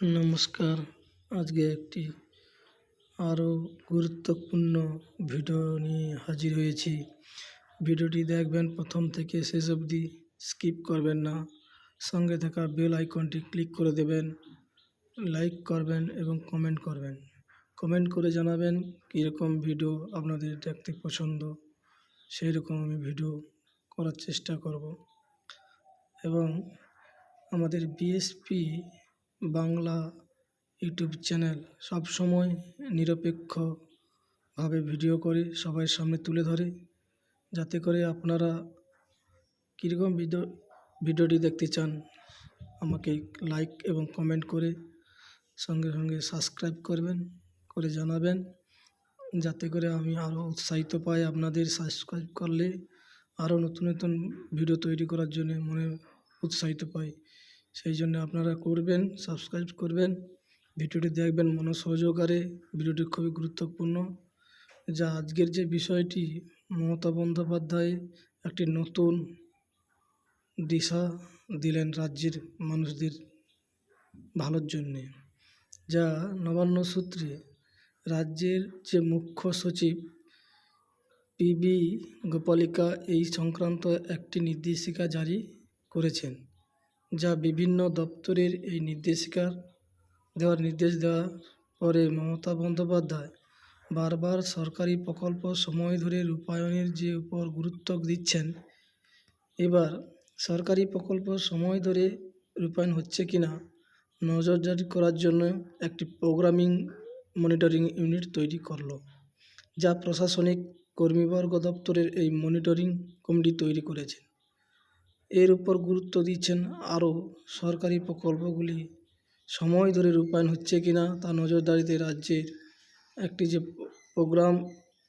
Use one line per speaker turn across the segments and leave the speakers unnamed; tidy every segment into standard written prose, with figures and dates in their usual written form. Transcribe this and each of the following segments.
নমস্কার। আজকে একটি আরও গুরুত্বপূর্ণ ভিডিও নিয়ে হাজির হয়েছি। ভিডিওটি দেখবেন প্রথম থেকে শেষ অবধি, স্কিপ করবেন না। সঙ্গে থাকা বেল আইকনটি ক্লিক করে দেবেন, লাইক করবেন এবং কমেন্ট করবেন। কমেন্ট করে জানাবেন কীরকম ভিডিও আপনাদের দেখতে পছন্দ, সেই রকম আমি ভিডিও করার চেষ্টা করব। এবং আমাদের বিএসপি বাংলা ইউটিউব চ্যানেল সবসময় নিরপেক্ষভাবে ভিডিও করে সবার সামনে তুলে ধরে, যাতে করে আপনারা কীরকম ভিডিওটি দেখতে চান আমাকে লাইক এবং কমেন্ট করে সঙ্গে সঙ্গে সাবস্ক্রাইব করবেন, করে জানাবেন, যাতে করে আমি আরও উৎসাহিত পাই। আপনাদের সাবস্ক্রাইব করলে আরও নতুন নতুন ভিডিও তৈরি করার জন্য মনে উৎসাহিত পাই। সেই জন্য আপনারা করবেন, সাবস্ক্রাইব করবেন, ভিডিওটি দেখবেন মনোসহযোগারে। ভিডিওটি খুবই গুরুত্বপূর্ণ। যা আজকের যে বিষয়টি, মমতা বন্দ্যোপাধ্যায় একটি নতুন দিশা দিলেন রাজ্যের মানুষদের ভালোর জন্যে, যা নবান্ন সূত্রে রাজ্যের যে মুখ্য সচিব পিবি গোপালিকা এই সংক্রান্ত একটি নির্দেশিকা জারি করেছেন, যা বিভিন্ন দপ্তরের এই নির্দেশ দেওয়ার পরে মমতা বন্দ্যোপাধ্যায় বারবার সরকারি প্রকল্প সময় ধরে রূপায়ণের যে উপর গুরুত্ব দিচ্ছেন। এবার সরকারি প্রকল্প সময় ধরে রূপায়ণ হচ্ছে কিনা নজরদারি করার জন্য একটি প্রোগ্রামিং মনিটরিং ইউনিট তৈরি করলো, যা প্রশাসনিক কর্মীবর্গ দপ্তরের এই মনিটরিং কমিটি তৈরি করেছেন। এর উপর গুরুত্ব দিচ্ছেন আরও সরকারি প্রকল্পগুলি সময় ধরে রূপায়ণ হচ্ছে কিনা তা নজরদারিতে রাজ্যের একটি যে প্রোগ্রাম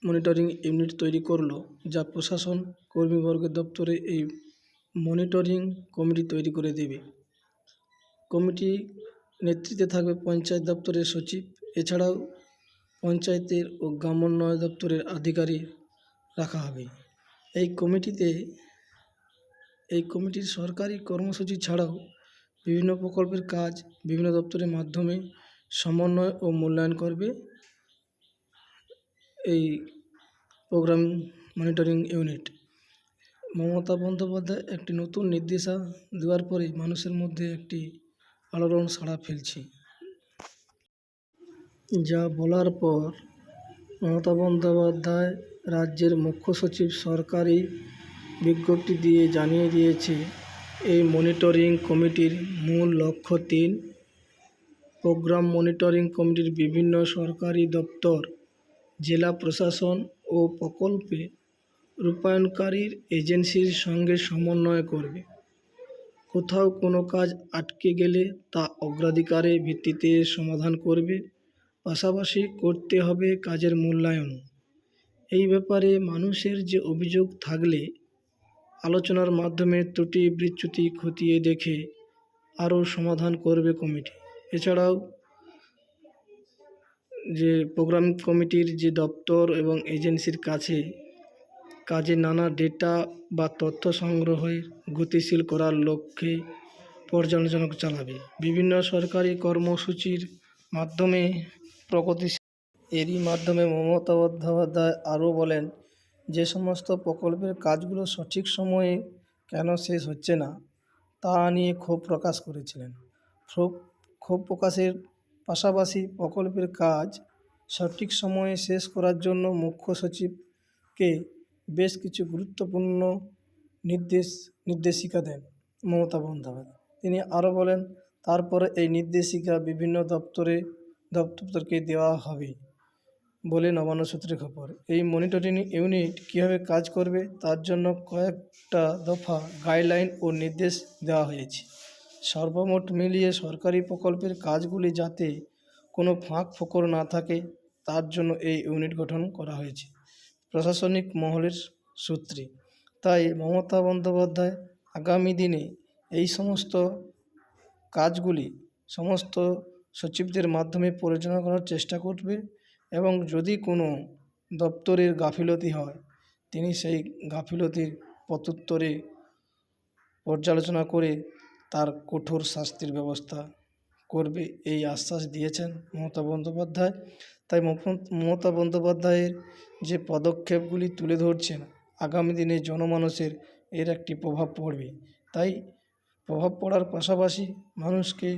মনিটরিং ইউনিট তৈরি করলো, যা প্রশাসন কর্মীবর্গের দপ্তরে এই মনিটরিং কমিটি তৈরি করে দেবে। কমিটি নেতৃত্বে থাকবে পঞ্চায়েত দপ্তরের সচিব, এছাড়াও পঞ্চায়েতের ও গ্রামোন্নয়ন দপ্তরের আধিকারিক রাখা হবে। এই কমিটির সরকারি কর্মসূচি ছাড়াও বিভিন্ন প্রকল্পের কাজ বিভিন্ন দপ্তরের মাধ্যমে সমন্বয় ও মূল্যায়ন করবে এই program monitoring unit. Mamata Bandyopadhyay একটি নতুন নির্দেশা দেওয়ার পরে মানুষের মধ্যে একটি আলোড়ন সাড়া ফেলছে। যা বলার পর মমতা বন্দ্যোপাধ্যায় রাজ্যের মুখ্য সচিব সরকারি বিজ্ঞপ্তি দিয়ে জানিয়ে দিয়েছে, এই মনিটরিং কমিটির মূল লক্ষ্য 3। প্রোগ্রাম মনিটরিং কমিটির বিভিন্ন সরকারি দপ্তর, জেলা প্রশাসন ও প্রকল্পে রূপায়ণকারীর এজেন্সির সঙ্গে সমন্বয় করবে। কোথাও কোনো কাজ আটকে গেলে তা অগ্রাধিকারের ভিত্তিতে সমাধান করবে। পাশাপাশি করতে হবে কাজের মূল্যায়নও। এই ব্যাপারে মানুষের যে অভিযোগ থাকলে আলোচনার মাধ্যমে ত্রুটি বিচ্যুতি খতিয়ে দেখে আরও সমাধান করবে কমিটি। এছাড়াও যে প্রোগ্রাম কমিটির যে দপ্তর এবং এজেন্সির কাজে নানা ডেটা বা তথ্য সংগ্রহের গতিশীল করার লক্ষ্যে পর্যালোচনা চালাবে। বিভিন্ন সরকারি কর্মসূচির মাধ্যমে প্রগতিশীল। এরই মাধ্যমে মমতা বন্দ্যোপাধ্যায় আরও বলেন, যে সমস্ত প্রকল্পের কাজগুলো সঠিক সময়ে কেন শেষ হচ্ছে না তা নিয়ে ক্ষোভ প্রকাশ করেছিলেন। ক্ষোভ প্রকাশের পাশাপাশি প্রকল্পের কাজ সঠিক সময়ে শেষ করার জন্য মুখ্য সচিবকে বেশ কিছু গুরুত্বপূর্ণ নির্দেশিকা দেন মমতা বন্দ্যোপাধ্যায়। তিনি আরও বলেন, তারপরে এই নির্দেশিকা বিভিন্ন দপ্তরকে দেওয়া হবে বলে নবান্ন সূত্রে খবর। এই মনিটরিং ইউনিট কীভাবে কাজ করবে তার জন্য কয়েকটা দফা গাইডলাইন ও নির্দেশ দেওয়া হয়েছে। সর্বমোট মিলিয়ে সরকারি প্রকল্পের কাজগুলি যাতে কোনো ফাঁক ফোকর না থাকে তার জন্য এই ইউনিট গঠন করা হয়েছে প্রশাসনিক মহলের সূত্রে। তাই মমতা বন্দ্যোপাধ্যায় আগামী দিনে এই সমস্ত কাজগুলি সমস্ত সচিবদের মাধ্যমে পরিচালনা করার চেষ্টা করবে এবং যদি কোনো দপ্তরের গাফিলতি হয় তিনি সেই গাফিলতির প্রত্যুত্তরে পর্যালোচনা করে তার কঠোর শাস্তির ব্যবস্থা করবে এই আশ্বাস দিয়েছেন মমতা বন্দ্যোপাধ্যায়। তাই মমতা বন্দ্যোপাধ্যায়ের যে পদক্ষেপগুলি তুলে ধরছেন আগামী দিনে জনমানুষের এর একটি প্রভাব পড়বে। তাই প্রভাব পড়ার পাশাপাশি মানুষকে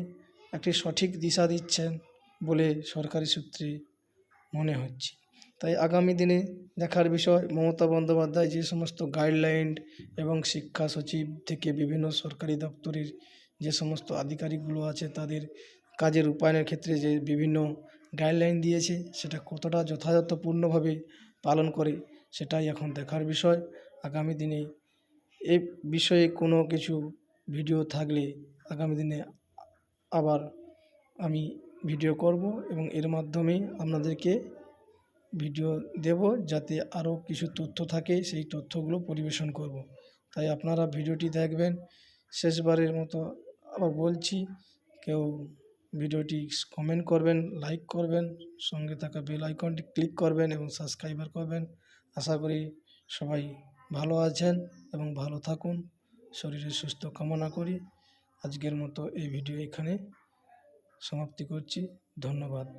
একটি সঠিক দিশা দিচ্ছেন বলে সরকারি সূত্রে মনে হচ্ছে। তাই আগামী দিনে দেখার বিষয় মমতা বন্দ্যোপাধ্যায় যে সমস্ত গাইডলাইন এবং শিক্ষা সচিব থেকে বিভিন্ন সরকারি দপ্তরের যে সমস্ত আধিকারিকগুলো আছে তাদের কাজের রূপায়ণের ক্ষেত্রে যে বিভিন্ন গাইডলাইন দিয়েছে সেটা কতটা যথাযথপূর্ণভাবে পালন করে সেটাই এখন দেখার বিষয়। আগামী দিনে এই বিষয়ে কোনো কিছু ভিডিও থাকলে আগামী দিনে আবার আমি ভিডিও করব এবং এর মাধ্যমে আপনাদেরকে ভিডিও দেব, যাতে আরও কিছু তথ্য থাকে সেই তথ্যগুলো পরিবেশন করব। তাই আপনারা ভিডিওটি দেখবেন। শেষবারের মতো আবার বলছি, কেউ ভিডিওটি কমেন্ট করবেন, লাইক করবেন, সঙ্গে থাকা বেল আইকনটি ক্লিক করবেন এবং সাবস্ক্রাইবার করবেন। আশা করি সবাই ভালো আছেন এবং ভালো থাকুন, শরীরের সুস্থ কামনা করি। আজকের মতো এই ভিডিও এখানে সমাপ্তি করছি। ধন্যবাদ।